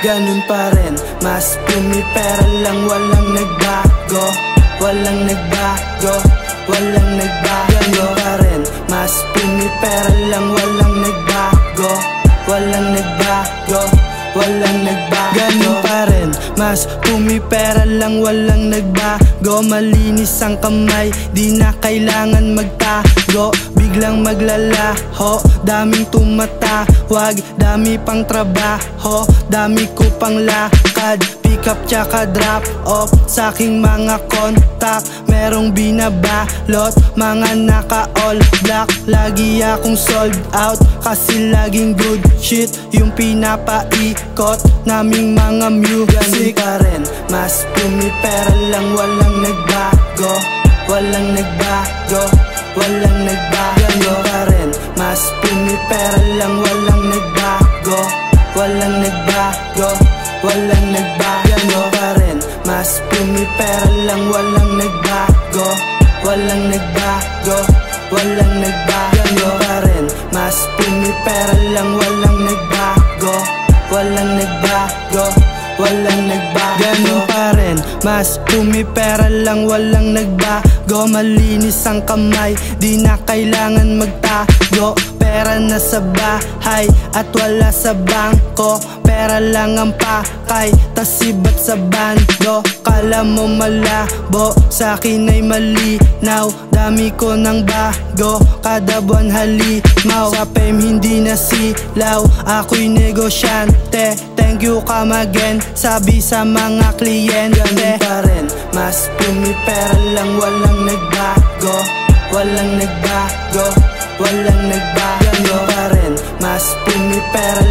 ganun pa rin. Mas pumipera lang, walang nagbago. Walang nagbago, walang nagbago. Ganun pa rin, mas pumipera lang, walang nagbago. Walang nagbago, walang nagbago. Ganun pa rin, mas pumipera lang, walang nagbago. Malinis ang kamay, di na kailangan magtago. Biglang maglalaho, daming tumatawag, dami pang trabaho, dami ko pang lakad. Pick up tsaka drop off sa aking mga contact. Merong binabalot, mga naka all black. Lagi akong sold out, kasi laging good shit yung pinapaikot naming mga music. Pa rin, mas pumipera lang, walang nagbago. Walang nagbago, walang nagbago. Ganun pa rin, mas pumipera lang, walang nagbago. Walang nagbago, walang nagbago. Ganun pa rin, mas pumipera lang, walang nagbago. Walang nagbago, walang nagbago. Ganun pa rin, mas pumipera lang, walang nagbago. Walang nagbago, walang nagbago. Ganun pa rin, mas pumipera lang, walang nagbago. Malinis ang kamay, di na kailangan magtago. Pera na sa bahay at wala sa bangko. Pera lang ang pakay, tas sibat sa bando. Kala mo malabo, sa'kin ay malinaw. Dami ko ng bago, kada buwan halimaw. Sa fame hindi na silaw, ako'y negosyante. Thank you come again, sabi sa mga kliyente. Ganun pa rin, mas pumipera lang, walang nagbago. Walang nagbago, walang nagbago. Ganun pa rin, mas pumipera